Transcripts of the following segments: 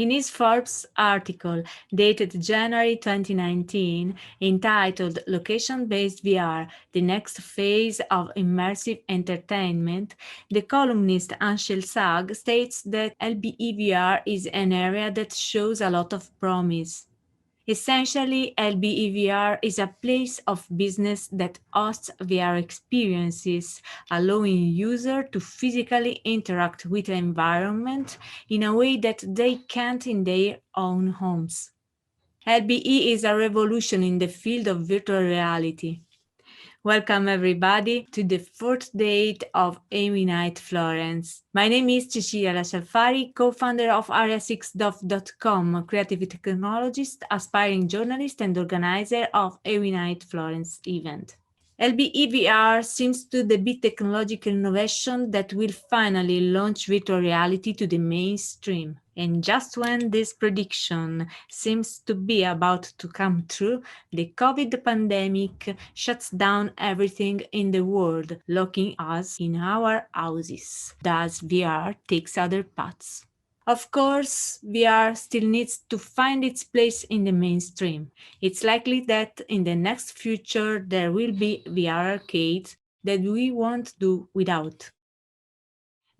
In his Forbes article dated January 2019, entitled Location-Based VR, the Next Phase of Immersive Entertainment, the columnist Anshel Sag states that LBEVR is an area that shows a lot of promise. Essentially, LBEVR is a place of business that hosts VR experiences, allowing users to physically interact with the environment in a way that they can't in their own homes. LBE is a revolution in the field of virtual reality. Welcome everybody to the fourth date of Nite Florence. My name is Cecilia Lascialfari, co-founder of Area6.com, creative technologist, aspiring journalist and organizer of Nite Florence event. LBEVR seems to be technological innovation that will finally launch virtual reality to the mainstream. And just when this prediction seems to be about to come true, the COVID pandemic shuts down everything in the world, locking us in our houses. Thus, VR takes other paths. Of course, VR still needs to find its place in the mainstream. It's likely that in the next future there will be VR arcades that we won't do without.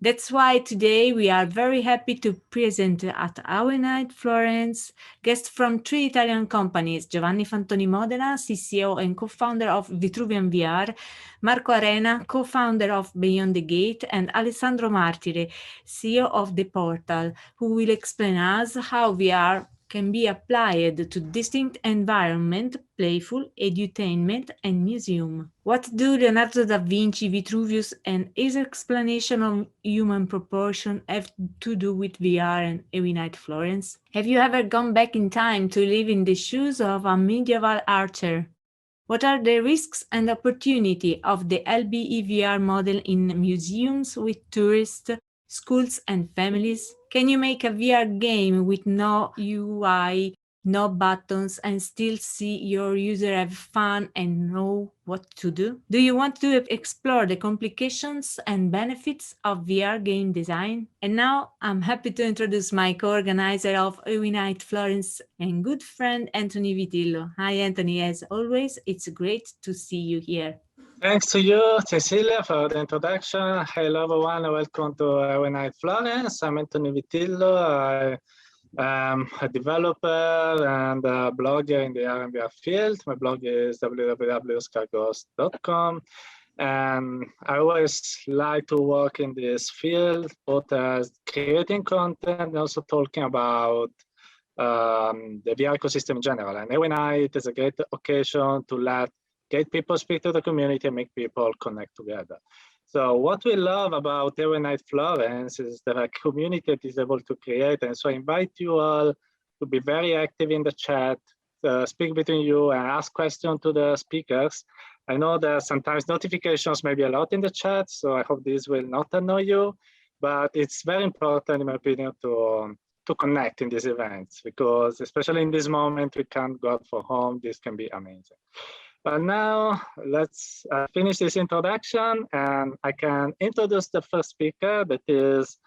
That's why today we are very happy to present at our Nite Florence guests from three Italian companies: Giovanni Fantoni Modena, CCO and co-founder of VITRUVIAN VR, Marco Arena, co-founder of Beyond the Gate, and Alessandro Martire, CEO of The Portal, who will explain us how VR can be applied to distinct environment, playful, edutainment, and museum. What do Leonardo da Vinci, Vitruvius, and his explanation of human proportion have to do with VR and Nite Florence? Have you ever gone back in time to live in the shoes of a medieval archer? What are the risks and opportunity of the LBEVR model in museums with tourists, schools and families? Can you make a VR game with no UI, no buttons, and still see your user have fun and know what to do? Do you want to explore the complications and benefits of VR game design? And now I'm happy to introduce my co-organizer of Nite Florence and good friend Anthony Vitilllo. Hi Anthony, as always, it's great to see you here. Thanks to you, Cecilia, for the introduction. Hello, everyone, and welcome to Nite Florence. I'm Anthony Vitilllo. I'm a developer and a blogger in the R&VR field. My blog is www.scarghost.com. And I always like to work in this field, both as creating content and also talking about the VR ecosystem in general. And every night is a great occasion to get people speak to the community and make people connect together. So what we love about Nite Florence is the community that is able to create. And so I invite you all to be very active in the chat, speak between you and ask questions to the speakers. I know that sometimes notifications may be a lot in the chat, so I hope this will not annoy you, but it's very important, in my opinion, to connect in these events, because especially in this moment, we can't go out for home. This can be amazing. But now let's finish this introduction, and I can introduce the first speaker that is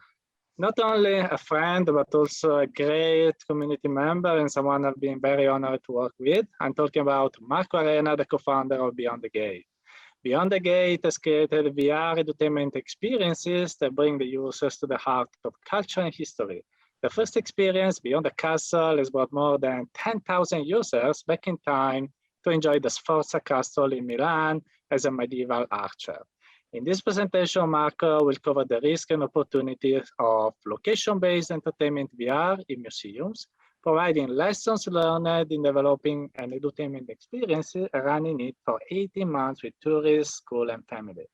not only a friend, but also a great community member and someone I've been very honored to work with. I'm talking about Marco Arena, the co-founder of Beyond the Gate. Beyond the Gate has created VR edutainment experiences that bring the users to the heart of culture and history. The first experience, Beyond the Castle, has brought more than 10,000 users back in time to enjoy the Sforza Castle in Milan as a medieval archer. In this presentation, Marco will cover the risks and opportunities of location-based entertainment VR in museums, providing lessons learned in developing an edutainment experience and running it for 18 months with tourists, school, and family.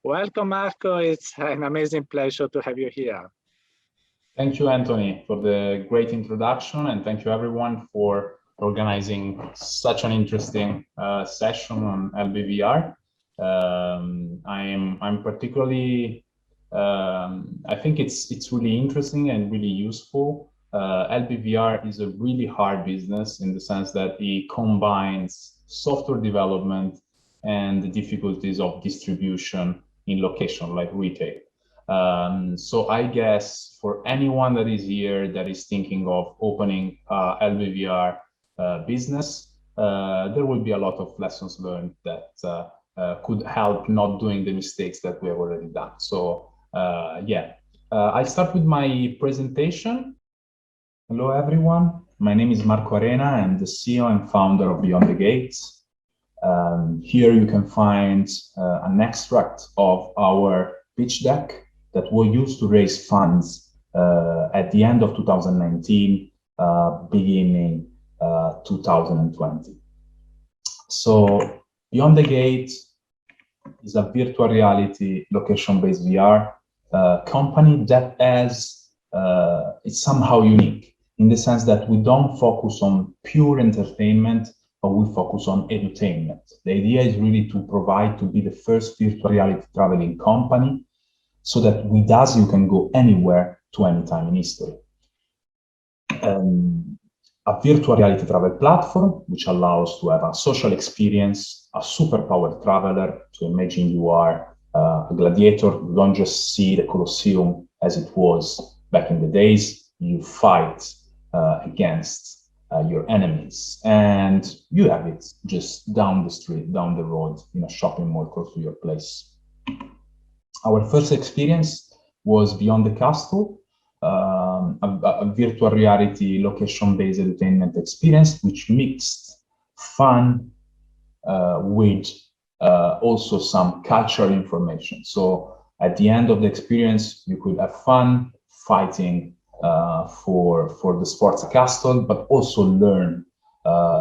Welcome, Marco. It's an amazing pleasure to have you here. Thank you, Anthony, for the great introduction, and thank you, everyone, for organizing such an interesting session on LBVR. I'm particularly, I think it's really interesting and really useful. LBVR is a really hard business in the sense that it combines software development and the difficulties of distribution in location like retail. So I guess for anyone that is here that is thinking of opening LBVR business, there will be a lot of lessons learned that could help not doing the mistakes that we have already done. So yeah, I start with my presentation. Hello, everyone. My name is Marco Arena. I'm the CEO and founder of Beyond the Gates. Here you can find an extract of our pitch deck that we used to raise funds at the end of 2019, beginning 2020. So Beyond the Gate is a virtual reality location-based VR company that has, it's somehow unique in the sense that we don't focus on pure entertainment, but we focus on edutainment. The idea is really to provide, to be the first virtual reality traveling company, so that with us you can go anywhere to any time in history. A virtual reality travel platform, which allows to have a social experience, a superpowered traveler. So imagine you are a gladiator, you don't just see the Colosseum as it was back in the days, you fight against your enemies, and you have it just down the street, down the road, in a shopping mall close to your place. Our first experience was Beyond the Castle, a virtual reality location-based entertainment experience, which mixed fun with also some cultural information. So at the end of the experience, you could have fun fighting for the sports castle, but also learn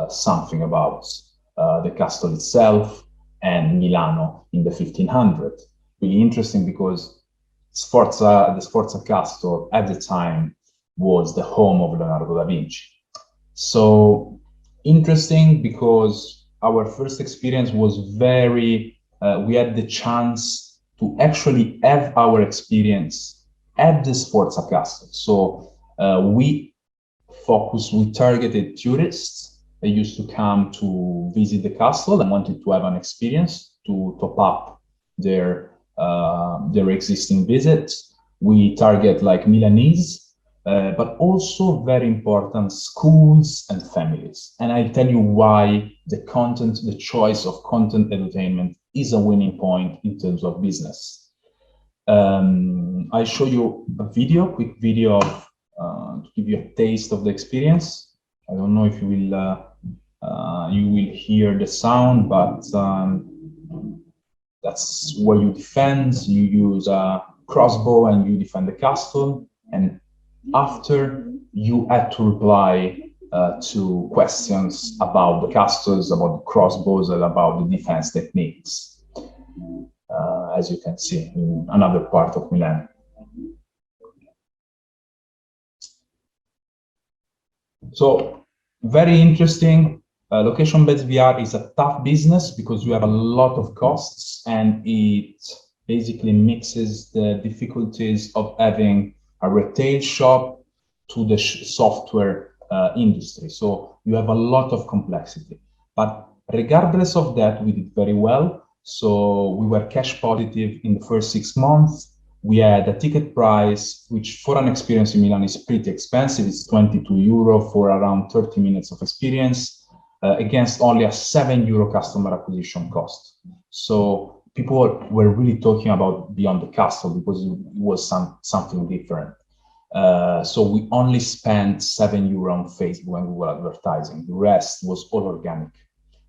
something about the castle itself and Milano in the 1500s. Really interesting because the Sforza Castle at the time was the home of Leonardo da Vinci. So interesting because our first experience was very, we had the chance to actually have our experience at the Sforza Castle. So we targeted tourists that used to come to visit the castle and wanted to have an experience to top up their existing visits. We target like Milanese, but also very important schools and families. And I'll tell you why the choice of content entertainment is a winning point in terms of business. I show you a quick video of, to give you a taste of the experience. I don't know if you will hear the sound, but that's where you defend. You use a crossbow and you defend the castle. And after, you had to reply to questions about the castles, about the crossbows, and about the defense techniques, as you can see in another part of Milan. So very interesting. Location-based VR is a tough business because you have a lot of costs, and it basically mixes the difficulties of having a retail shop to the software industry. So you have a lot of complexity. But regardless of that, we did very well. So we were cash positive in the first 6 months. We had a ticket price, which for an experience in Milan is pretty expensive. It's 22 euro for around 30 minutes of experience. Against only a 7 euro customer acquisition cost. So people were really talking about Beyond the Castle because it was something different. So we only spent 7 euro on Facebook when we were advertising. The rest was all organic.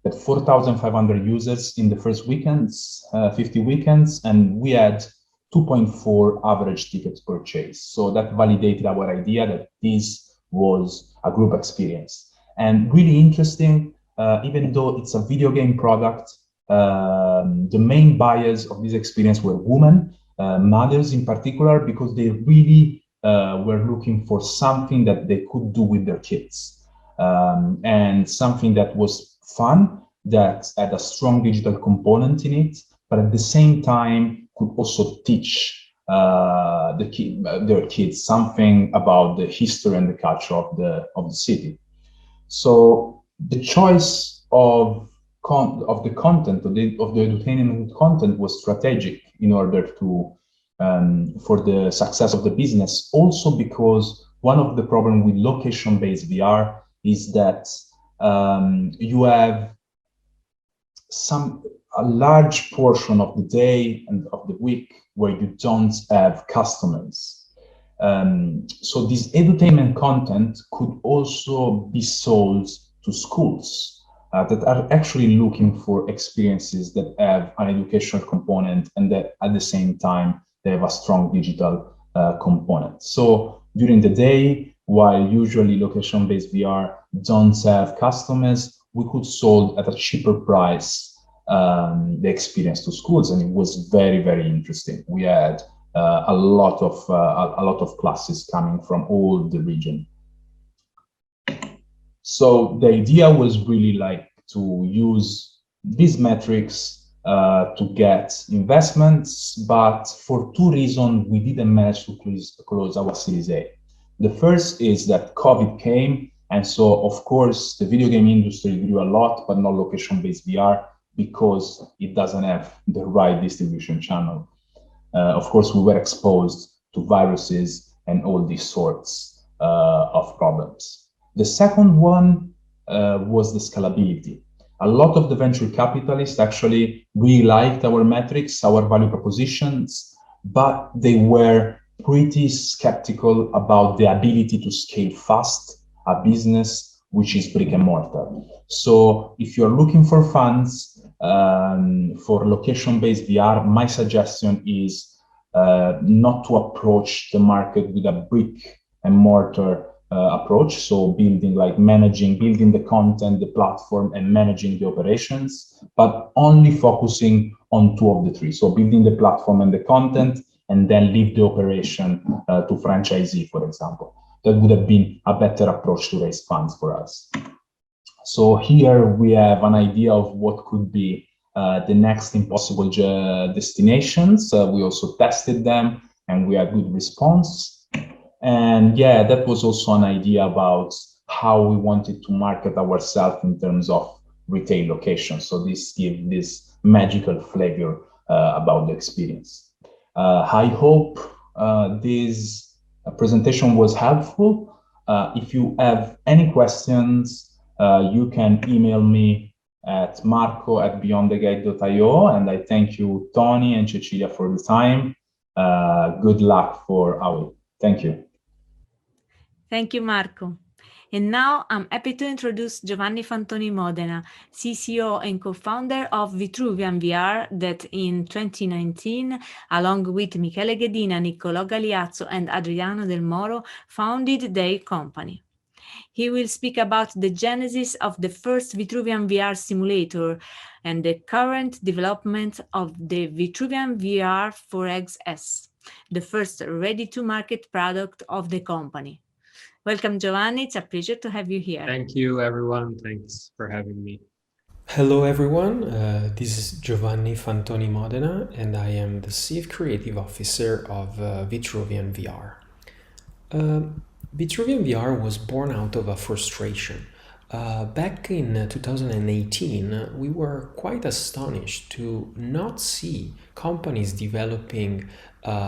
But 4,500 users in the first weekends, 50 weekends, and we had 2.4 average tickets purchase. So that validated our idea that this was a group experience. And really interesting, even though it's a video game product, the main buyers of this experience were women, mothers in particular, because they really were looking for something that they could do with their kids, and something that was fun, that had a strong digital component in it, but at the same time could also teach their kids something about the history and the culture of the city. So the choice of the content, of the entertainment content was strategic in order to for the success of the business. Also because one of the problems with location-based VR is that you have a large portion of the day and of the week where you don't have customers. So this edutainment content could also be sold to schools that are actually looking for experiences that have an educational component and that at the same time they have a strong digital component. So during the day, while usually location-based VR don't have customers, we could sold at a cheaper price the experience to schools, and it was very, very interesting. We had a lot of classes coming from all the region. So the idea was really like to use these metrics to get investments, but for two reasons we didn't manage to close our Series A. The first is that COVID came, and so of course the video game industry grew a lot, but not location-based VR because it doesn't have the right distribution channel. Of course, we were exposed to viruses and all these sorts of problems. The second one was the scalability. A lot of the venture capitalists actually really liked our metrics, our value propositions, but they were pretty skeptical about the ability to scale fast a business which is brick and mortar. So if you're looking for funds for location-based VR, my suggestion is not to approach the market with a brick and mortar approach. So building the content, the platform, and managing the operations, but only focusing on two of the three. So building the platform and the content, and then leave the operation to franchisee, for example. That would have been a better approach to raise funds for us. So here we have an idea of what could be the next impossible destinations. We also tested them and we had good response. And yeah, that was also an idea about how we wanted to market ourselves in terms of retail locations. So this gives this magical flavor about the experience. I hope this presentation was helpful. If you have any questions, you can email me at marco@beyondthegate.io, and I thank you, Tony and Cecilia, for the time. Good luck for our. Thank you. Thank you, Marco. And now I'm happy to introduce Giovanni Fantoni Modena, CCO and co-founder of VITRUVIAN VR, that in 2019, along with Michele Ghedina, Niccolò Galiazzo, and Adriano Del Moro, founded their company. He will speak about the genesis of the first VITRUVIAN VR simulator and the current development of the VITRUVIAN VR 4XS, the first ready-to-market product of the company. Welcome, Giovanni. It's a pleasure to have you here. Thank you, everyone. Thanks for having me. Hello, everyone. This is Giovanni Fantoni Modena, and I am the Chief Creative Officer of VITRUVIAN VR. VITRUVIAN VR was born out of a frustration. Back in 2018, we were quite astonished to not see companies developing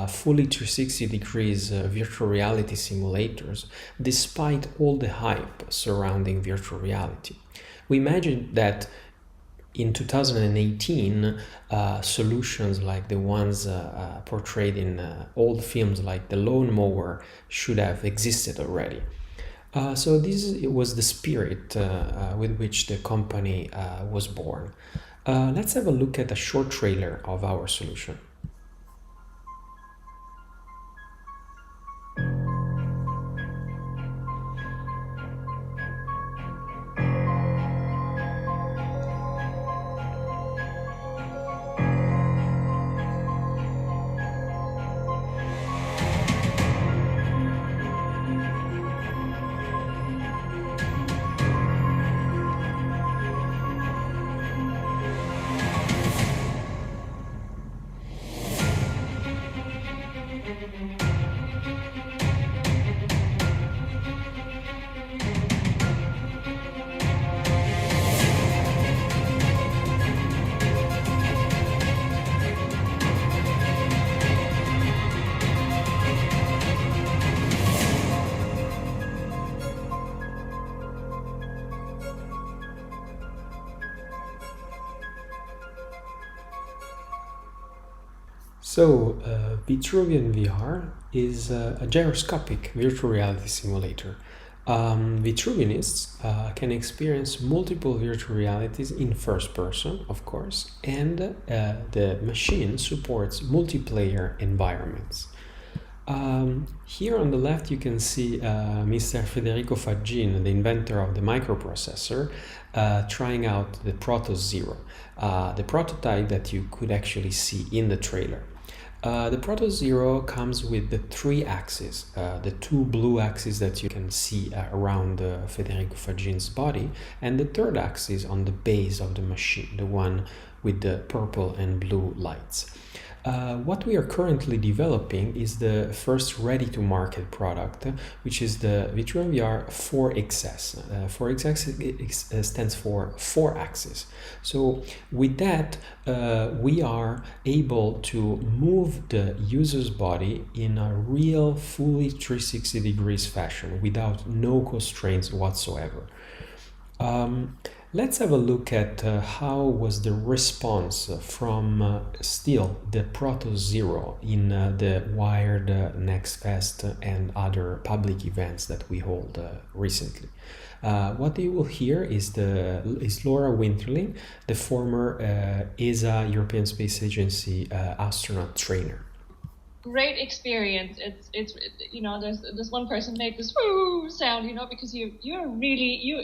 fully 360 degrees virtual reality simulators, despite all the hype surrounding virtual reality. We imagined that in 2018, solutions like the ones portrayed in old films like The Lawn Mower should have existed already. So this was the spirit with which the company was born. Let's have a look at a short trailer of our solution. VITRUVIAN VR is a gyroscopic virtual reality simulator. Vitruvianists can experience multiple virtual realities in first person, of course, and the machine supports multiplayer environments. Here on the left you can see Mr. Federico Faggin, the inventor of the microprocessor, trying out the Proto Zero, the prototype that you could actually see in the trailer. The Proto Zero comes with the 3 axes, the 2 blue axes that you can see around Federico Faggin's body, and the 3rd axis on the base of the machine, the one with the purple and blue lights. What we are currently developing is the first ready-to-market product, which is the VITRUVIAN VR 4XS. 4XS stands for 4 axes. So with that, we are able to move the user's body in a real fully 360 degrees fashion without no constraints whatsoever. Let's have a look at how was the response from still the Proto Zero in the Wired, Next Fest and other public events that we hold recently. What you will hear is Laura Winterling, the former ESA, European Space Agency astronaut trainer. Great experience. It's you know, there's one person made this woo sound, you know, because you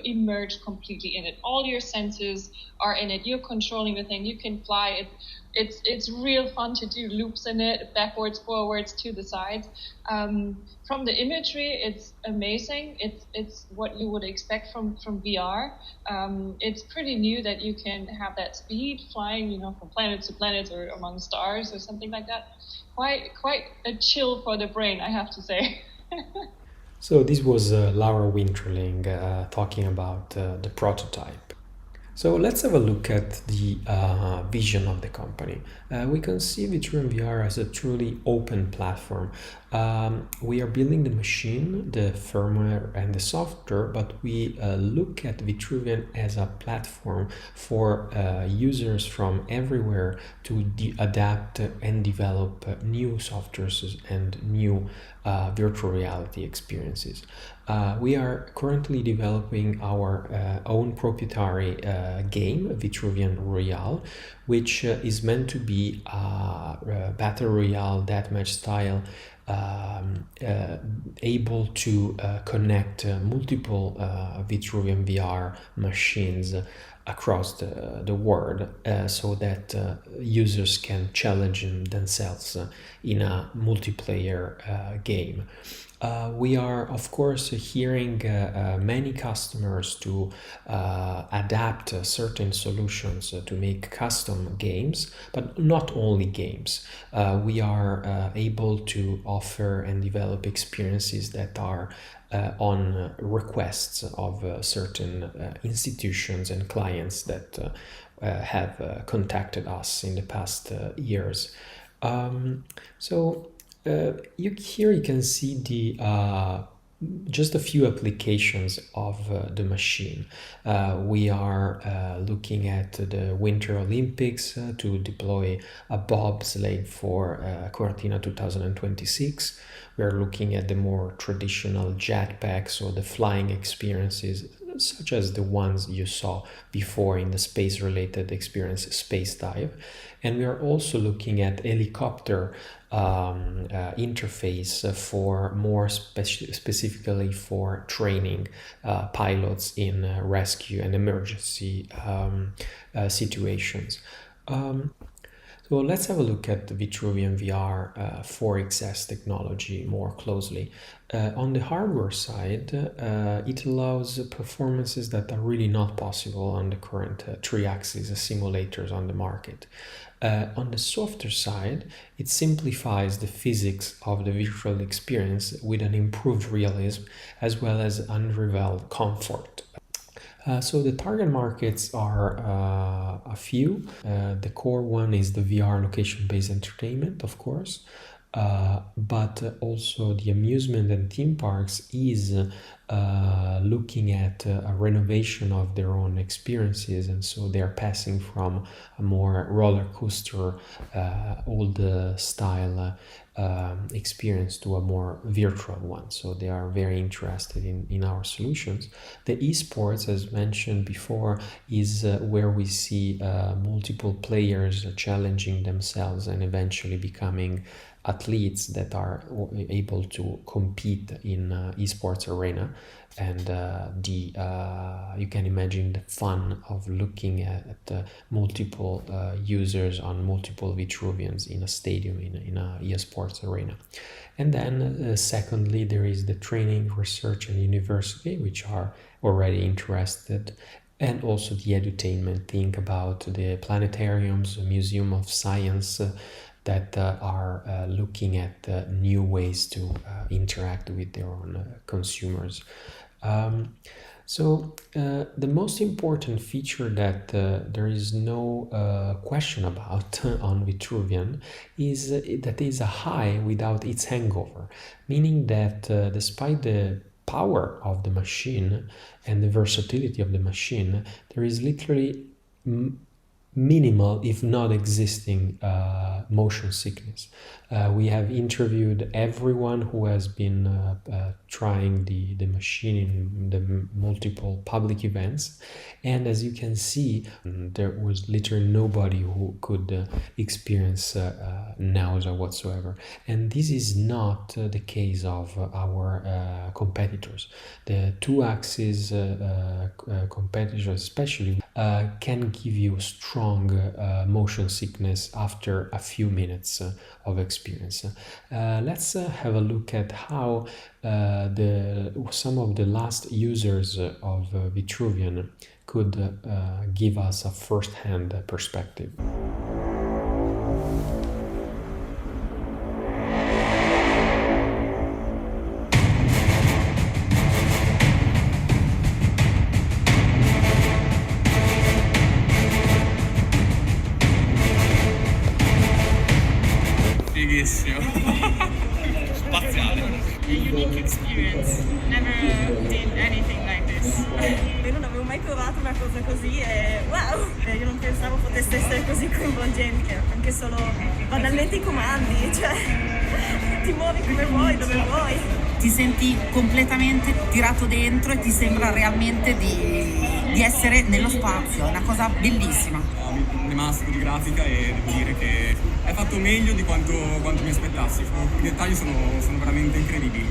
immerse completely in it. All your senses are in it. You're controlling the thing. You can fly it. It's real fun to do loops in it, backwards, forwards, to the sides. From the imagery, it's amazing. It's what you would expect from VR. It's pretty new that you can have that speed flying, you know, from planet to planet or among stars or something like that. Quite a chill for the brain, I have to say. So this was Laura Winterling talking about the prototype. So let's have a look at the vision of the company. We can see VITRUVIAN VR as a truly open platform. We are building the machine, the firmware and the software, but we look at VITRUVIAN as a platform for users from everywhere to adapt and develop new softwares and new virtual reality experiences. We are currently developing our own proprietary game, VITRUVIAN Royale, which is meant to be a battle royale deathmatch style, able to connect multiple VITRUVIAN VR machines across the world, so that users can challenge themselves in a multiplayer game. We are, of course, hearing many customers to adapt certain solutions to make custom games, but not only games. We are able to offer and develop experiences that are on requests of certain institutions and clients that have contacted us in the past years. Here you can see the just a few applications of the machine. We are looking at the Winter Olympics to deploy a bobsleigh for Cortina 2026. We are looking at the more traditional jetpacks or the flying experiences, such as the ones you saw before in the space-related experience, Space Dive. And we are also looking at helicopter interface for more specifically for training pilots in rescue and emergency situations. So let's have a look at the VITRUVIAN VR 4XS technology more closely. On the hardware side, it allows performances that are really not possible on the current 3-axis simulators on the market. On the software side, it simplifies the physics of the virtual experience with an improved realism as well as unrivaled comfort. So the target markets are a few. The core one is the VR location-based entertainment, of course, but also the amusement and theme parks is looking at a renovation of their own experiences, and so they are passing from a more roller coaster old style experience to a more virtual one. So they are very interested in our solutions. The esports, as mentioned before, is where we see multiple players challenging themselves and eventually becoming athletes that are able to compete in esports arena. And you can imagine the fun of looking at multiple users on multiple Vitruvians in a stadium, in a esports arena. And then secondly, there is the training, research and university, which are already interested, and also the edutainment. Think about the planetariums, Museum of Science, that are looking at new ways to interact with their own consumers. So the most important feature that there is no question about on Vitruvian is that it is a high without its hangover, meaning that despite the power of the machine and the versatility of the machine, there is literally minimal, if not existing, motion sickness. We have interviewed everyone who has been trying the machine in the multiple public events, and as you can see, there was literally nobody who could experience nausea whatsoever. And this is not the case of our competitors. The two-axis competitors especially can give you strong motion sickness after a few minutes of experience. Let's have a look at how some of the last users of Vitruvian could give us a first-hand perspective. Spaziale. A unique experience. Never did anything like this. Io non avevo mai provato una cosa così e wow! Io non pensavo potesse essere così coinvolgente, anche solo banalmente i comandi, cioè ti muovi come vuoi, dove vuoi. Ti senti completamente tirato dentro e ti sembra realmente di essere nello spazio, è una cosa bellissima. Mi mastico di grafica e devo dire che è fatto meglio di quanto mi aspettassi. I dettagli sono veramente incredibili.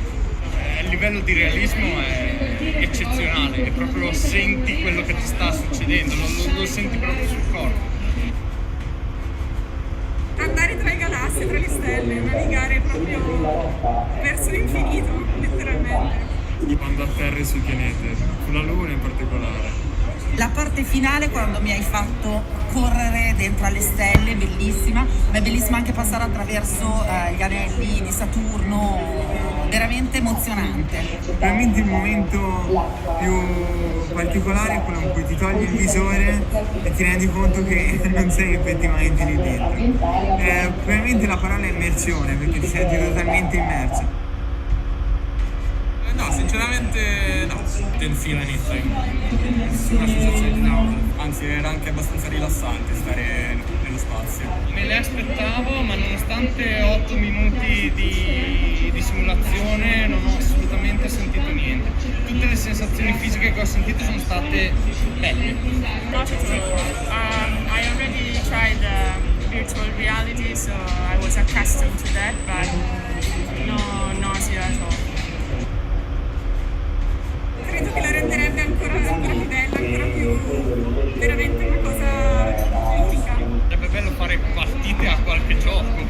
Il livello di realismo è eccezionale, e proprio senti quello che ti sta succedendo, lo senti proprio sul corpo. Andare tra le galassie, tra le stelle, navigare proprio verso l'infinito, letteralmente. Quando atterri sul pianeta, sulla Luna in particolare. La parte finale, quando mi hai fatto correre dentro alle stelle, bellissima, ma è bellissima anche passare attraverso gli anelli di Saturno, veramente emozionante. Veramente il momento più particolare è quello in cui ti togli il visore e ti rendi conto che non sei effettivamente lì dentro. Probabilmente la parola è immersione, perché ti senti totalmente immerso. No, sinceramente no. Didn't feel anything. Nessuna sensazione di nausea. Anzi, era anche abbastanza rilassante stare nello spazio. Me le aspettavo, ma nonostante 8 minuti di simulazione non ho assolutamente sentito niente. Tutte le sensazioni fisiche che ho sentito sono state belle. Not at all. I already tried virtual reality, so I was accustomed to that, but no nausea at all. Credo che la renderebbe ancora più bella, ancora più veramente una cosa unica. Sarebbe bello fare partite a qualche gioco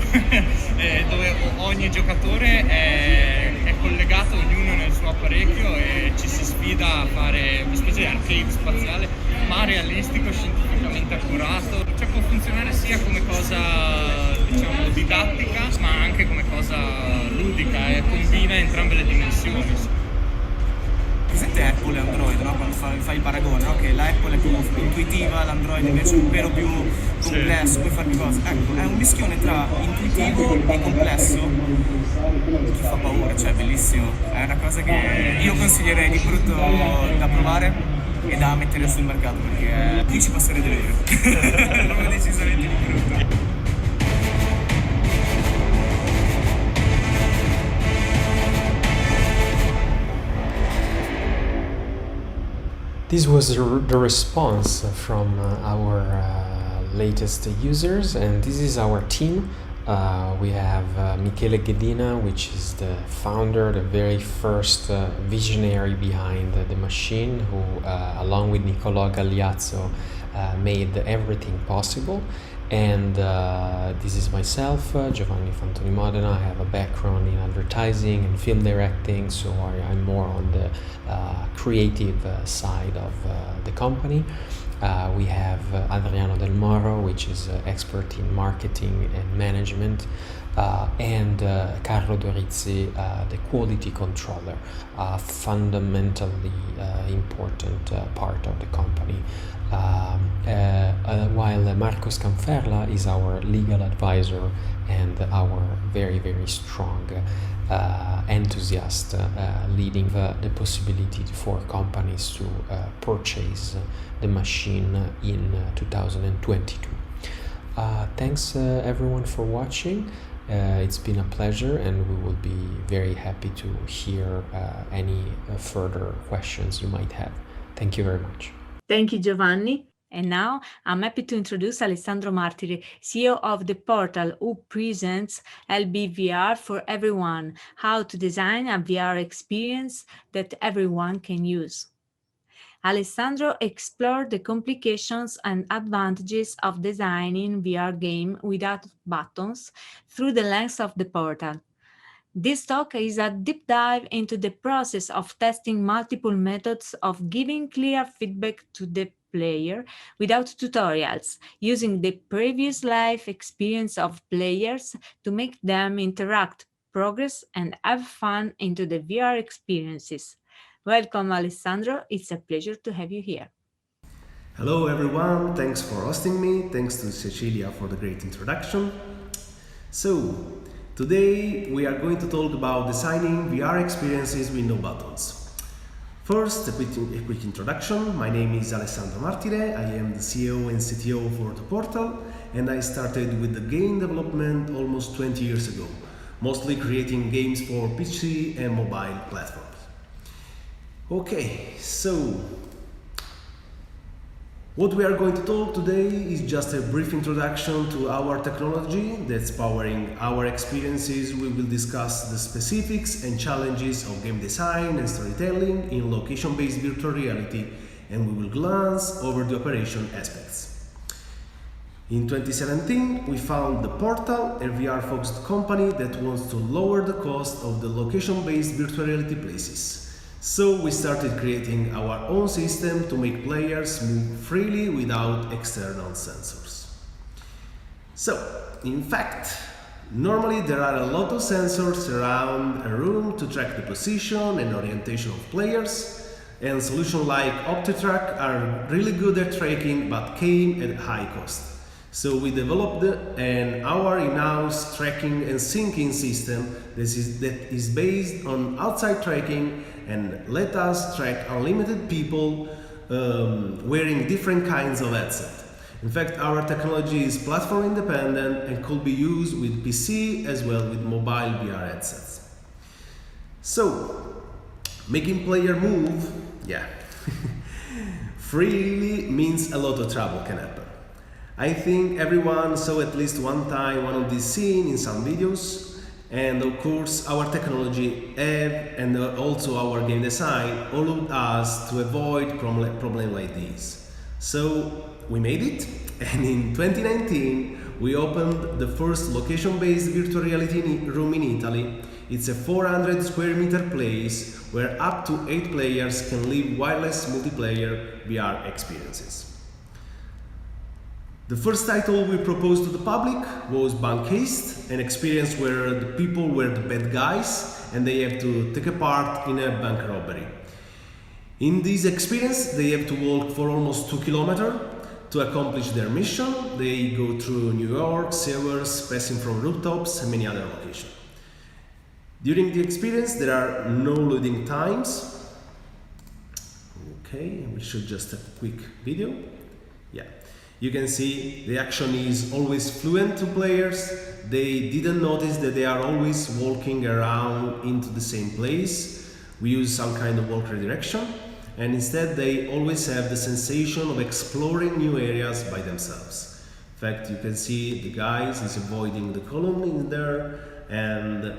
dove ogni giocatore è collegato, ognuno nel suo apparecchio, e ci si sfida a fare una specie di arcade spaziale, ma realistico, scientificamente accurato. Cioè può funzionare sia come cosa, diciamo, didattica, ma anche come cosa ludica, e combina entrambe le dimensioni. parte Apple e Android, no? Quando fai il paragone, no? Che la Apple è più intuitiva, l'Android invece è un velo più complesso, puoi fare più cose. Ecco, è un mischione tra intuitivo e complesso che fa paura, cioè è bellissimo. È una cosa che io consiglierei di brutto da provare e da mettere sul mercato, perché qui ci passerei delle ore. Proprio decisamente di brutto. This was the response from our latest users, and this is our team. We have Michele Ghedina, which is the founder, the very first visionary behind the machine, who along with Nicolò Gagliazzo made everything possible. And this is myself, Giovanni Fantoni Modena. I have a background in advertising and film directing, so I'm more on the creative side of the company. We have Adriano Del Moro, which is expert in marketing and management, and Carlo Dorizzi, the quality controller, a fundamentally important part of the company. While Marco Scanferla is our legal advisor and our very, very strong enthusiast, leading the possibility for companies to purchase the machine in 2022. Thanks everyone for watching. It's been a pleasure, and we will be very happy to hear any further questions you might have. Thank you very much. Thank you, Giovanni. And now I'm happy to introduce Alessandro Martire, CEO of the portal, who presents LBVR for everyone, how to design a VR experience that everyone can use. Alessandro explored the complications and advantages of designing VR game without buttons through the lens of the portal. This talk is a deep dive into the process of testing multiple methods of giving clear feedback to the player without tutorials, using the previous life experience of players to make them interact, progress, and have fun into the VR experiences. Welcome, Alessandro. It's a pleasure to have you here. Hello, everyone. Thanks for hosting me. Thanks to Cecilia for the great introduction. So, today we are going to talk about designing VR experiences with no buttons. First, a quick introduction. My name is Alessandro Martire. I am the CEO and CTO for the portal, and I started with the game development almost 20 years ago, mostly creating games for PC and mobile platforms. Okay, so what we are going to talk today is just a brief introduction to our technology that's powering our experiences. We will discuss the specifics and challenges of game design and storytelling in location-based virtual reality, and we will glance over the operation aspects. In 2017, we found the Portal, a VR-focused company that wants to lower the cost of the location-based virtual reality places. So we started creating our own system to make players move freely without external sensors. So, in fact, normally there are a lot of sensors around a room to track the position and orientation of players, and solutions like OptiTrack are really good at tracking but came at a high cost. So we developed our in-house tracking and syncing system that is based on outside tracking and let us track unlimited people wearing different kinds of headsets. In fact, our technology is platform independent and could be used with PC as well with mobile VR headsets. So, making player move, freely means a lot of trouble can happen. I think everyone saw at least one time one of these scenes in some videos. And of course, our technology and also our game design allowed us to avoid problems like these. So we made it, and in 2019 we opened the first location-based virtual reality room in Italy. It's a 400 square meter place where up to 8 players can live wireless multiplayer VR experiences. The first title we proposed to the public was Bank Heist, an experience where the people were the bad guys and they have to take a part in a bank robbery. In this experience, they have to walk for almost 2 kilometers to accomplish their mission. They go through New York, sewers, passing from rooftops and many other locations. During the experience, there are no loading times. Okay, we should just a quick video. Yeah, you can see the action is always fluent to players. They didn't notice that they are always walking around into the same place. We use some kind of walk redirection, and instead they always have the sensation of exploring new areas by themselves. In fact, you can see the guy is avoiding the column in there, and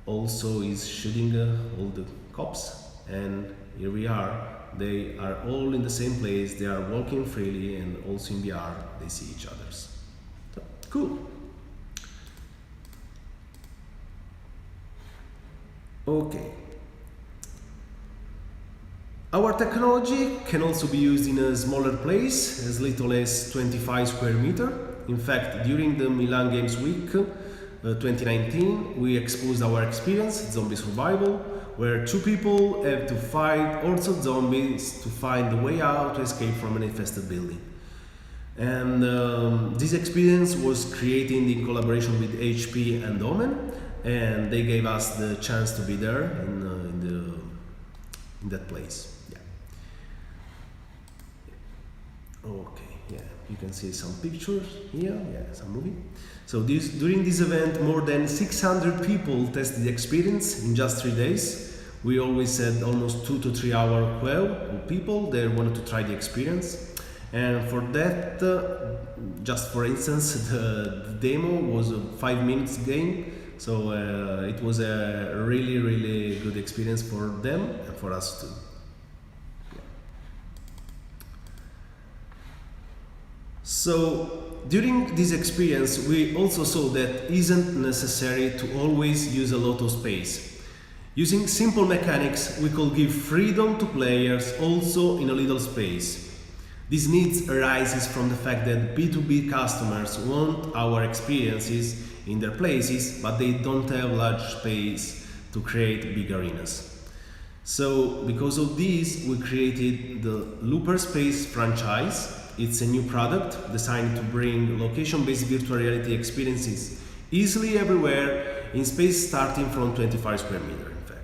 also is shooting all the cops. And here we are. They are all in the same place, they are walking freely, and also in VR they see each other. So, cool. Okay. Our technology can also be used in a smaller place, as little as 25 square meters. In fact, during the Milan Games Week 2019, we exposed our experience, Zombie Survival, where 2 people have to fight also zombies to find the way out to escape from an infested building. And this experience was created in collaboration with HP and Omen, and they gave us the chance to be there in that place. Yeah. Okay, yeah, you can see some pictures here, yeah, some movie. So during this event, more than 600 people tested the experience in just 3 days. We always had almost 2 to 3 hour queue of people that wanted to try the experience. And for that, just for instance, the demo was a 5 minutes game. So it was a really, really good experience for them and for us too. So during this experience, we also saw that it isn't necessary to always use a lot of space. Using simple mechanics, we could give freedom to players also in a little space. This need arises from the fact that B2B customers want our experiences in their places, but they don't have large space to create big arenas. So because of this, we created the Looper Space franchise. It's a new product designed to bring location-based virtual reality experiences easily everywhere in space starting from 25 square meters, in fact.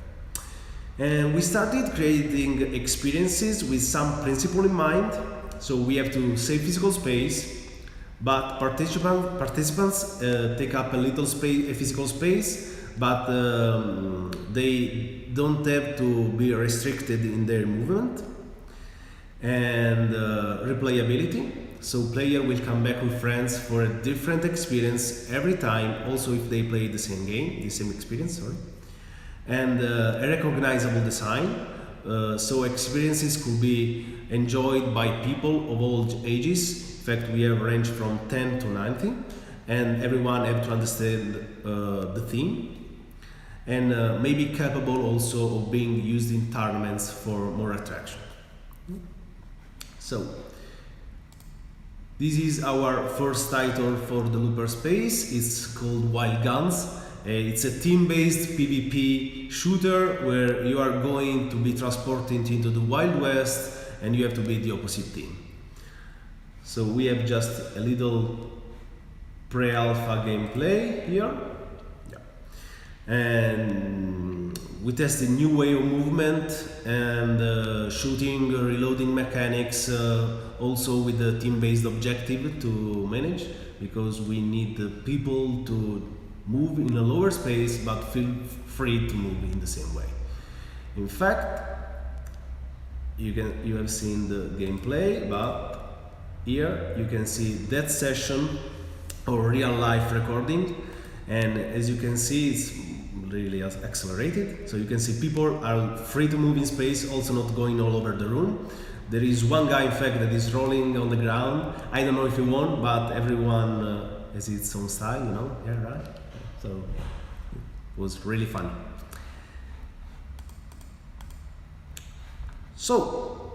And we started creating experiences with some principle in mind. So we have to save physical space, but participants take up a little space, a physical space, but they don't have to be restricted in their movement. And replayability, so player will come back with friends for a different experience every time, also if they play the same game, the same experience, sorry. And a recognizable design, so experiences could be enjoyed by people of all ages. In fact, we have a range from 10 to 90, and everyone have to understand the theme, and may be capable also of being used in tournaments for more attraction. So, this is our first title for the Looper Space. It's called Wild Guns. It's a team-based PvP shooter where you are going to be transported into the Wild West and you have to be the opposite team. So we have just a little pre-alpha gameplay here. Yeah. And we tested new way of movement and shooting, reloading mechanics, also with the team-based objective to manage, because we need the people to move in a lower space but feel free to move in the same way. In fact, you have seen the gameplay, but here you can see that session or real life recording, and as you can see, it's really accelerated. So you can see people are free to move in space, also not going all over the room. There is one guy, in fact, that is rolling on the ground. I don't know if he won, but everyone has its own style, you know? Yeah, right? So it was really fun. So,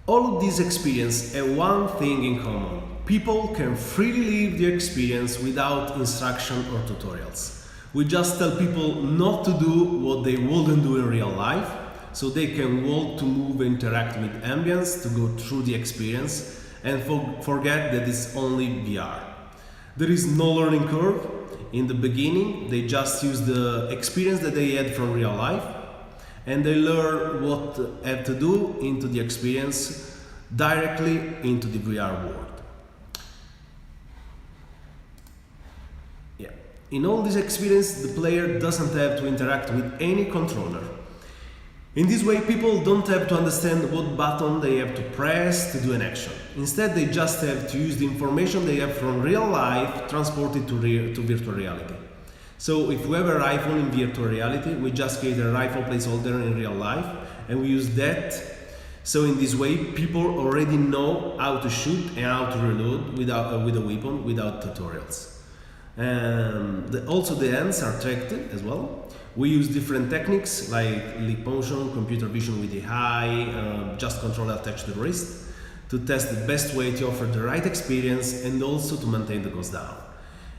all of these experiences have one thing in common. People can freely live their experience without instruction or tutorials. We just tell people not to do what they wouldn't do in real life, so they can walk, to move, interact with ambience, to go through the experience, and forget that it's only VR. There is no learning curve. In the beginning, they just use the experience that they had from real life, and they learn what they have to do into the experience directly into the VR world. In all this experience, the player doesn't have to interact with any controller. In this way, people don't have to understand what button they have to press to do an action. Instead, they just have to use the information they have from real life transported to virtual reality. So if we have a rifle in virtual reality, we just create a rifle placeholder in real life, and we use that. So in this way, people already know how to shoot and how to reload with a weapon without tutorials. And also the hands are tracked as well. We use different techniques like leap motion, computer vision with the eye, just controller attached to the wrist, to test the best way to offer the right experience and also to maintain the cost down.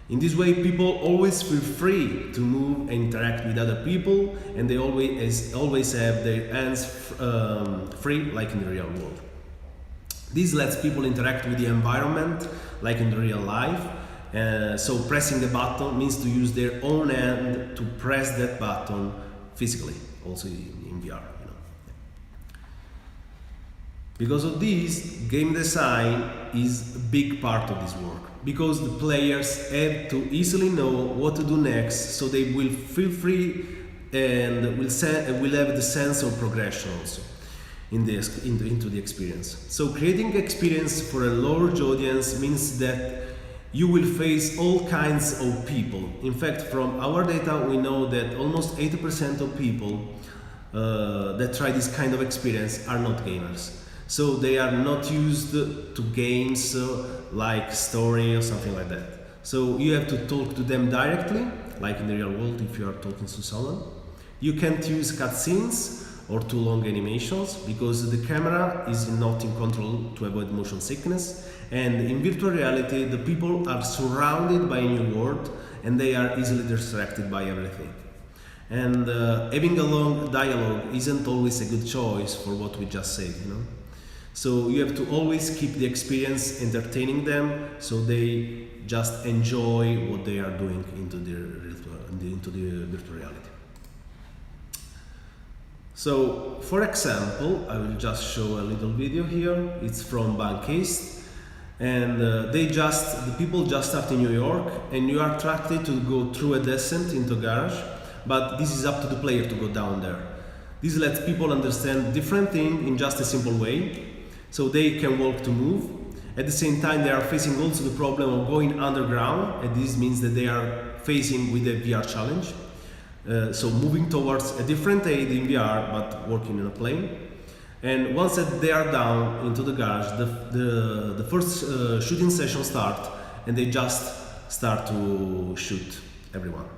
In this way, people always feel free to move and interact with other people, and they always have their hands free, like in the real world. This lets people interact with the environment like in the real life. So pressing a button means to use their own hand to press that button physically, also in VR. Because of this, game design is a big part of this work, because the players have to easily know what to do next, so they will feel free and will have the sense of progression also into the experience. So creating experience for a large audience means that you will face all kinds of people. In fact, from our data, we know that almost 80% of people that try this kind of experience are not gamers. So they are not used to games like story or something like that. So you have to talk to them directly, like in the real world if you are talking to someone. You can't use cutscenes or too long animations because the camera is not in control to avoid motion sickness. And in virtual reality, the people are surrounded by a new world and they are easily distracted by everything. And having a long dialogue isn't always a good choice for what we just said, So you have to always keep the experience entertaining them, so they just enjoy what they are doing into the virtual reality. So, for example, I will just show a little video here. It's from Bankist, and the people just start in New York, and you are attracted to go through a descent into a garage, but this is up to the player to go down there. This lets people understand different things in just a simple way, so they can walk to move. At the same time, they are facing also the problem of going underground, and this means that they are facing with a VR challenge. So moving towards a different aid in VR, but working in a plane. And once that they are down into the garage, the first shooting session starts, and they just start to shoot everyone.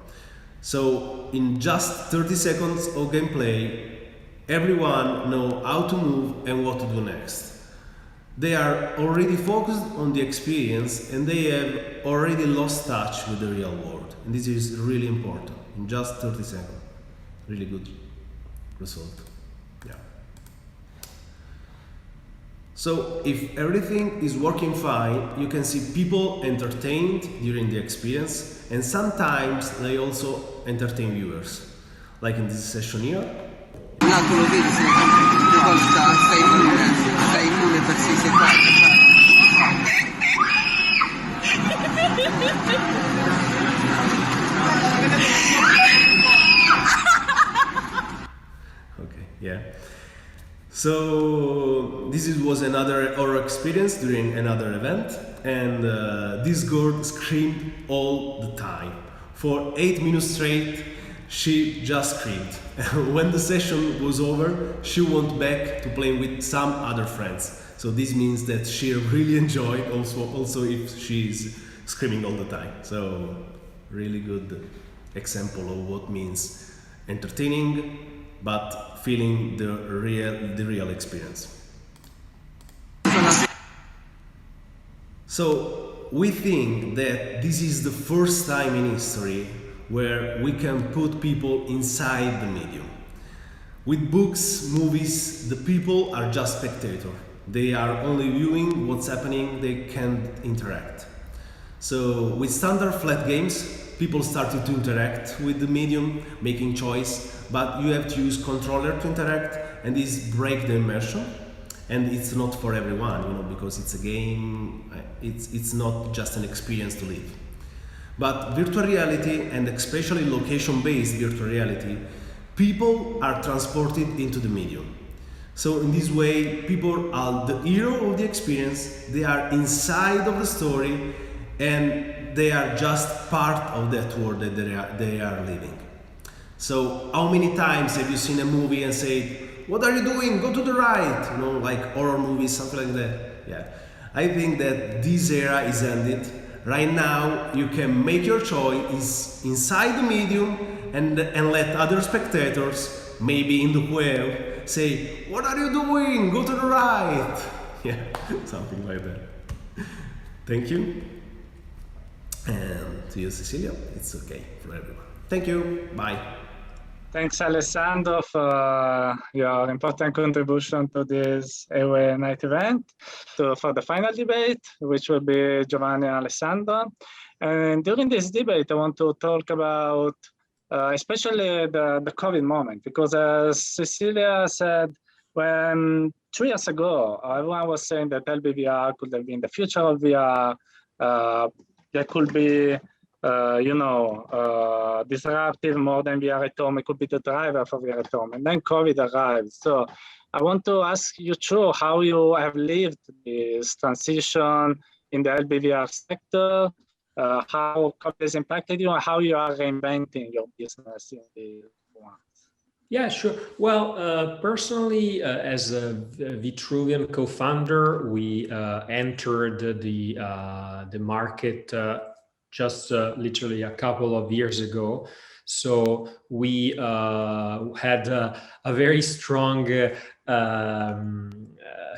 So in just 30 seconds of gameplay, everyone knows how to move and what to do next. They are already focused on the experience, and they have already lost touch with the real world. And this is really important. In just 30 seconds. Really good result. Yeah. So if everything is working fine, you can see people entertained during the experience, and sometimes they also entertain viewers. Like in this session here. Yeah. So this was another horror experience during another event, and this girl screamed all the time. For 8 minutes straight, she just screamed. When the session was over, she went back to play with some other friends. So this means that she really enjoyed also if she's screaming all the time. So really good example of what means entertaining, but feeling the real experience. So we think that this is the first time in history where we can put people inside the medium. With books, movies, the people are just spectators. They are only viewing what's happening, they can't interact. So with standard flat games, people started to interact with the medium, making choice, but you have to use controller to interact, and this break the immersion. And it's not for everyone, you know, because it's a game, it's not just an experience to live. But virtual reality, and especially location-based virtual reality, people are transported into the medium. So in this way, people are the hero of the experience, they are inside of the story, and they are just part of that world that they are living. So how many times have you seen a movie and said, what are you doing? Go to the right, you know, like horror movies, something like that. Yeah, I think that this era is ended. Right now, you can make your choice inside the medium and let other spectators, maybe in the web, say, what are you doing? Go to the right. Yeah, something like that. Thank you. And to you, Cecilia, it's okay for everyone. Thank you. Bye. Thanks, Alessandro, for your important contribution to this AWE Night event. For the final debate, which will be Giovanni and Alessandro. And during this debate, I want to talk about especially the COVID moment, because as Cecilia said, when 2 years ago, everyone was saying that LBVR could have been the future of VR, there could be disruptive more than VR at home. It could be the driver for VR at home. And then COVID arrived. So I want to ask you two how you have lived this transition in the LBVR sector, how COVID has impacted you, and how you are reinventing your business in the months. Yeah, sure. Well, personally, as a Vitruvian co-founder, we entered the market just literally a couple of years ago. So we had a very strong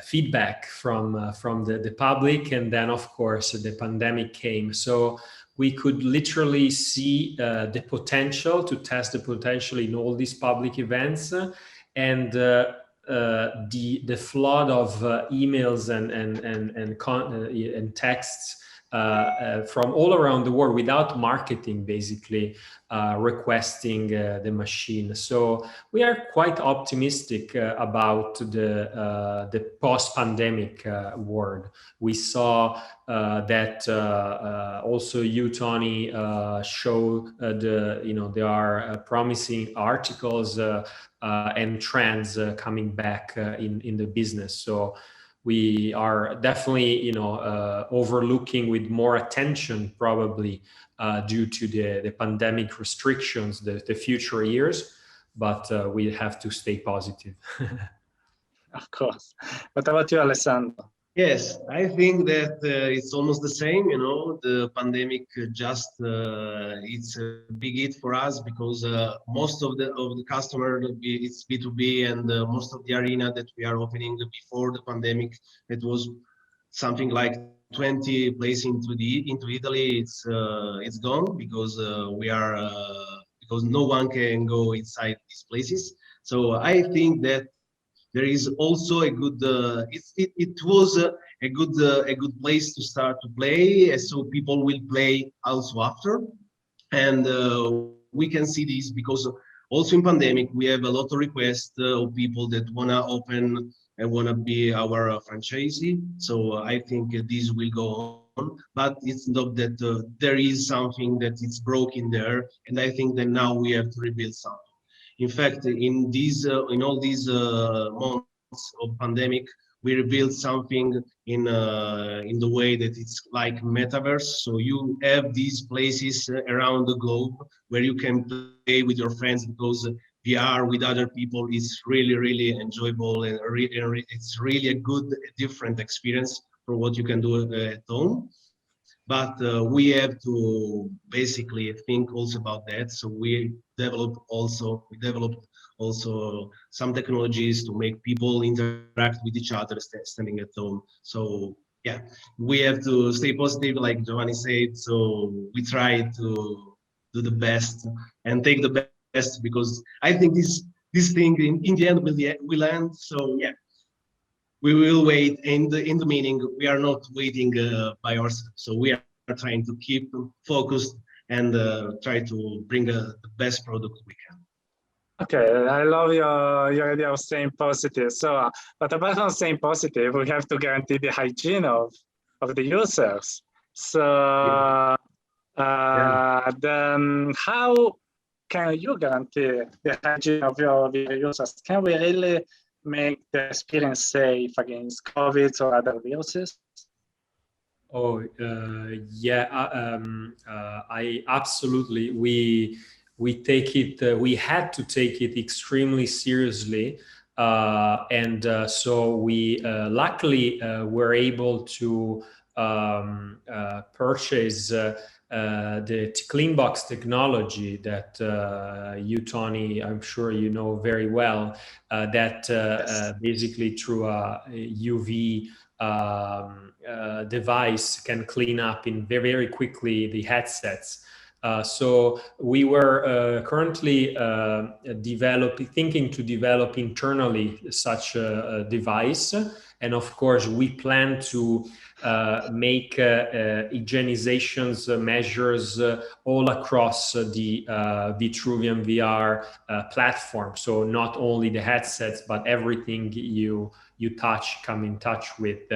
feedback from the public, and then of course the pandemic came. So we could literally see the potential, to test the potential in all these public events, and the flood of emails and texts from all around the world without marketing, basically requesting the machine. So we are quite optimistic about the post-pandemic world. We saw that also you, Tony, show there are promising articles and trends coming back in the business. So we are definitely, overlooking with more attention, probably due to the pandemic restrictions, the future years, but we have to stay positive. Of course. What about you, Alessandro? Yes, I think that it's almost the same, the pandemic just, it's a big hit for us because most of the customer, it's B2B, and most of the arena that we are opening before the pandemic, it was something like 20 places into Italy. It's gone because because no one can go inside these places. So I think that there is also a good. It was a good place to start to play, so people will play also after, and we can see this because also in pandemic we have a lot of requests of people that wanna open and wanna be our franchisee. So I think this will go on, but it's not that there is something that is broken there, and I think that now we have to rebuild something. In fact, in all these months of pandemic, we rebuilt something in the way that it's like metaverse. So you have these places around the globe where you can play with your friends, because VR with other people is really, really enjoyable, and it's really a good, different experience for what you can do at home. But we have to basically think also about that. So we developed also some technologies to make people interact with each other standing at home. So yeah, we have to stay positive, like Giovanni said. So we try to do the best and take the best, because I think this this thing in the end will end. So yeah, we will wait. And in the meaning, we are not waiting by ourselves. So we are trying to keep focused and try to bring the best product we can. Okay, I love your idea of staying positive. So, but apart from staying positive, we have to guarantee the hygiene of the users. So, then how can you guarantee the hygiene of your users? Can we really make the experience safe against COVID or other viruses? Oh, yeah, I absolutely. We take it. We had to take it extremely seriously, and so we luckily were able to purchase the Cleanbox technology that you, Tony, I'm sure you know very well. That basically through a UV device can clean up in very quickly the headsets. So we were currently thinking to develop internally such a device. And of course, we plan to make hygienizations measures all across the Vitruvian VR platform. So not only the headsets, but everything you come in touch with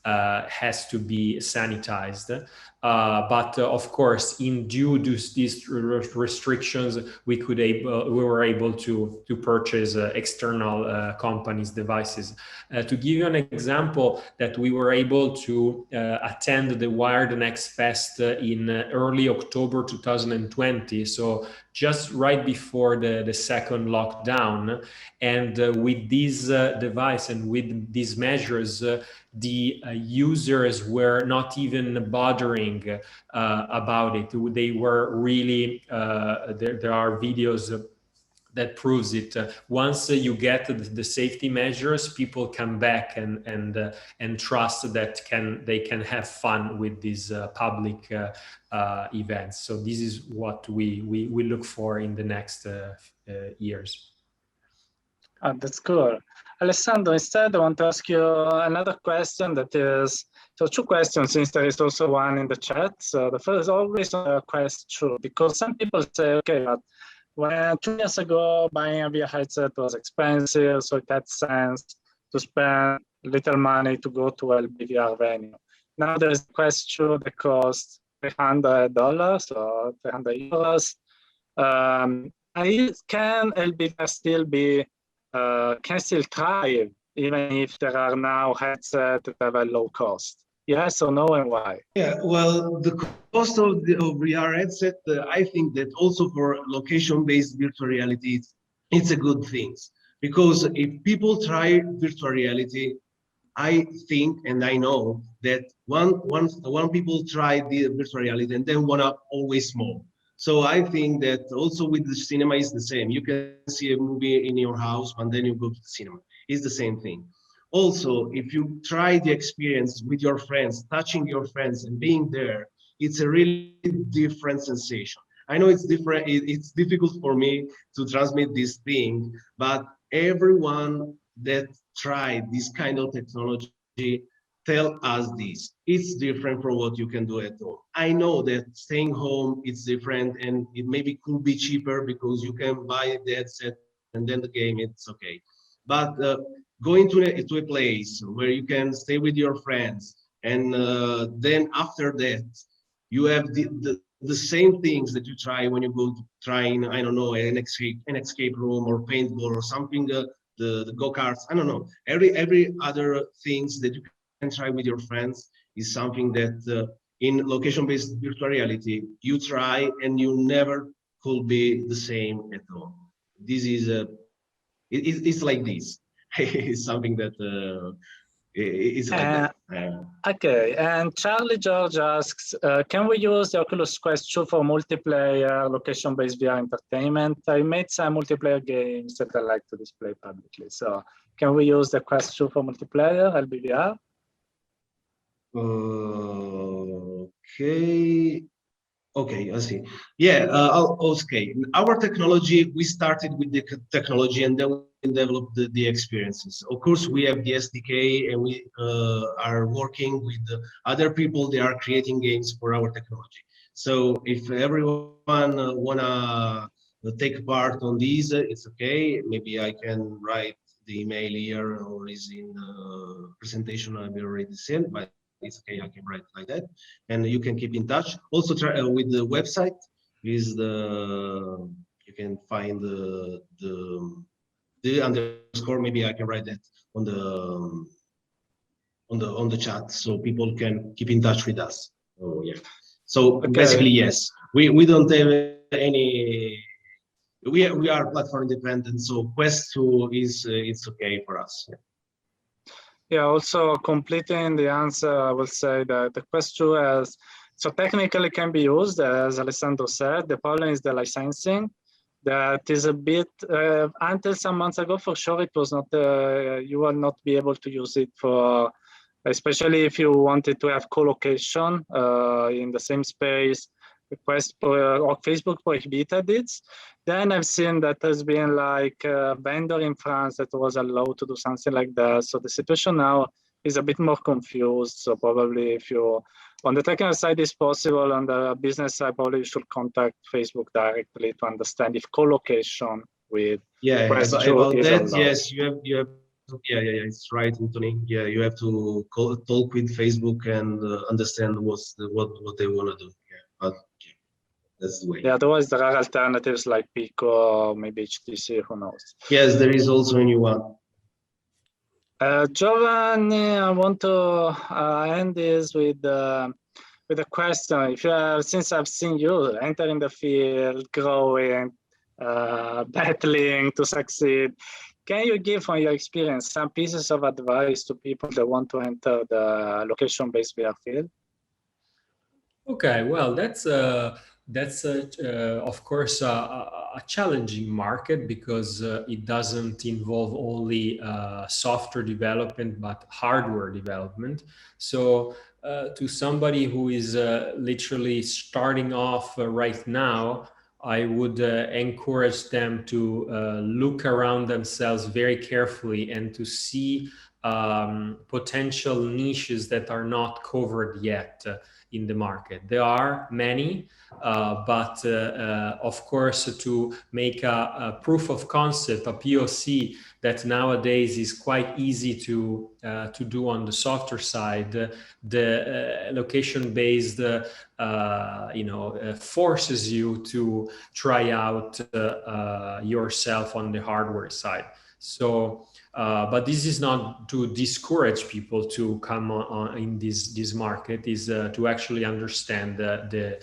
has to be sanitized. But of course, due to these restrictions, we were able to purchase external companies' devices. To give you an example, that we were able to attend the Wired Next Fest in early October 2020, so just right before the second lockdown. And with this device and with these measures, the users were not even bothering about it. They were really, there are videos that proves it. Once you get the safety measures, people come back and trust that they can have fun with these public events. So this is what we look for in the next years. Oh, that's cool. Alessandro, instead, I want to ask you another question that is, so two questions, since there is also one in the chat. So the first is always a question, because some people say, okay, but when 2 years ago, buying a VR headset was expensive, so it had sense to spend little money to go to a LBVR venue. Now there's a question that costs $300 or €300. Can LBVR still be can still thrive even if there are now headsets that have a low cost? Yes or no, and why? Yeah, well, the cost of VR headset, I think that also for location-based virtual reality, it's a good thing. Because if people try virtual reality, I think and I know that one people try the virtual reality and then wanna always more. So I think that also with the cinema is the same. You can see a movie in your house and then you go to the cinema. It's the same thing. Also, if you try the experience with your friends, touching your friends and being there, it's a really different sensation. I know it's different. It's difficult for me to transmit this thing, but everyone that tried this kind of technology tell us this. It's different from what you can do at home. I know that staying home, it's different and it maybe could be cheaper because you can buy the headset and then the game, it's okay. But going to a place where you can stay with your friends and then after that, you have the same things that you try when you go to trying, I don't know, an escape room or paintball or something, the go-karts, I don't know. Every other things that you can try with your friends is something that in location-based virtual reality, you try and you never could be the same at all. This is, it's like this. It's something that is like that. Okay, and Charlie George asks, can we use the Oculus Quest 2 for multiplayer location-based VR entertainment? I made some multiplayer games that I like to display publicly. So can we use the Quest 2 for multiplayer, LBVR? Okay. Okay, I see. Yeah, okay. Our technology, we started with the technology and then we developed the experiences. Of course, we have the SDK and we are working with other people. They are creating games for our technology. So if everyone wanna take part on these, it's okay. Maybe I can write the email here or is in presentation I've already sent, but it's okay, I can write like that, and you can keep in touch. Also, try with the website is you can find the underscore. Maybe I can write that on the chat so people can keep in touch with us. Oh yeah. So Okay. basically, yes, we don't have any. We are platform independent, so Quest 2 is it's okay for us. Yeah. Yeah, also completing the answer, I will say that the Quest 2 has, so technically can be used, as Alessandro said. The problem is the licensing. That is a bit, until some months ago, for sure, it was not, you will not be able to use it for, especially if you wanted to have co-location in the same space. Quest or Facebook prohibited it. Then I've seen that there's been like a vendor in France that was allowed to do something like that. So the situation now is a bit more confused. So probably if you, on the technical side is possible, on the business side, probably you should contact Facebook directly to understand if co-location with Quest 2 about is that, allowed. yes, you have yeah, it's right, Anthony. Yeah, you have to talk with Facebook and understand what they want to do. Yeah, but yeah, that's the way. Yeah, otherwise there are alternatives like Pico or maybe HTC, who knows. Yes, there is also a new one. Giovanni, I want to end this with a question. If you are, since I've seen you entering the field, growing, battling to succeed, can you give from your experience some pieces of advice to people that want to enter the location-based VR field? Okay, well, that's of course a challenging market because it doesn't involve only software development but hardware development. So to somebody who is literally starting off right now, I would encourage them to look around themselves very carefully and to see potential niches that are not covered yet in the market. There are many, but of course, to make a proof of concept, a POC that nowadays is quite easy to do on the software side, the location-based, forces you to try out yourself on the hardware side. So. But this is not to discourage people to come on in this market, is to actually understand the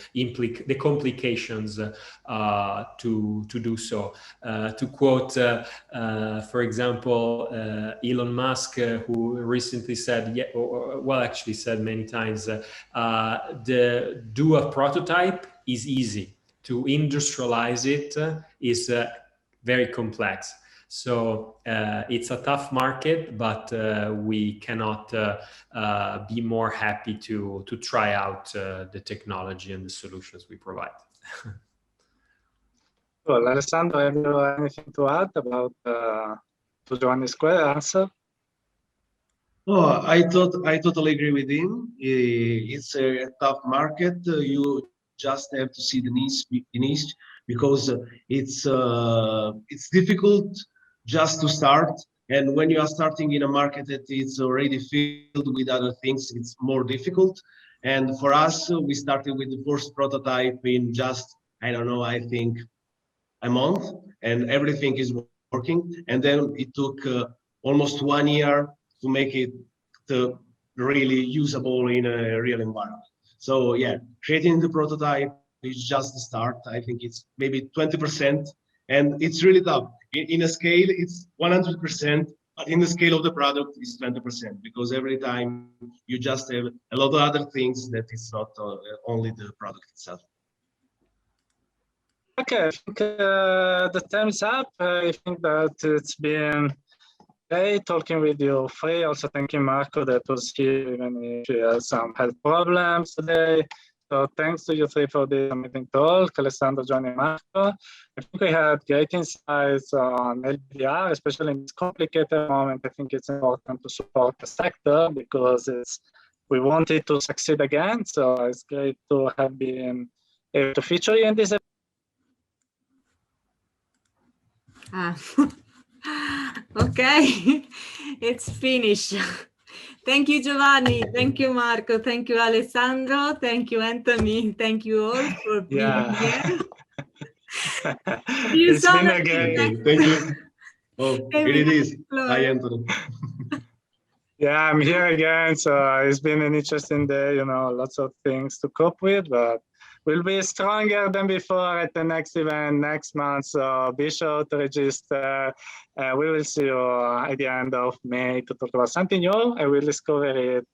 complications to do so. To quote, for example, Elon Musk, who recently said, actually said many times, do a prototype is easy. To industrialize it is very complex. So it's a tough market, but we cannot be more happy to try out the technology and the solutions we provide. Well, Alessandro, have you anything to add about to Giovanni's answer? Oh, I totally agree with him. It's a tough market. You just have to see the niche because it's difficult just to start, and when you are starting in a market that is already filled with other things, it's more difficult. And for us, we started with the first prototype in just, I don't know, I think a month, and everything is working. And then it took almost 1 year to make it really usable in a real environment. So yeah, creating the prototype is just the start. I think it's maybe 20%, and it's really tough. In a scale, it's 100%, but in the scale of the product, it's 20%, because every time you just have a lot of other things that it's not only the product itself. Okay, I think the time is up. I think that it's been great talking with you three. Also thanking Marco that was here, even if he has some health problems today. So thanks to you three for this amazing talk, Alessandro, Giovanni, and Marco. I think we had great insights on LBVR, especially in this complicated moment. I think it's important to support the sector because we want it to succeed again. So it's great to have been able to feature you in this. Okay, it's finished. Thank you, Giovanni. Thank you, Marco. Thank you, Alessandro. Thank you, Anthony. Thank you all for being here. It's been a great. Thank you. Oh, it is. Hi, Anthony. Yeah, I'm here again. So it's been an interesting day, lots of things to cope with, but we'll be stronger than before at the next event next month. So be sure to register. We will see you at the end of May to talk about something new. I will discover it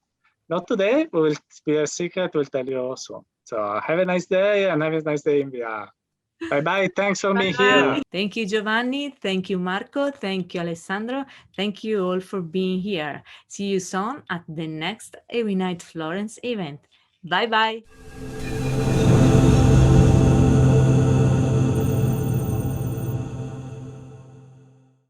not today. It will be a secret. We'll tell you soon. So have a nice day and have a nice day in VR. Bye-bye. Thanks for being here. Thank you, Giovanni. Thank you, Marco. Thank you, Alessandro. Thank you all for being here. See you soon at the next Nite Florence event. Bye-bye.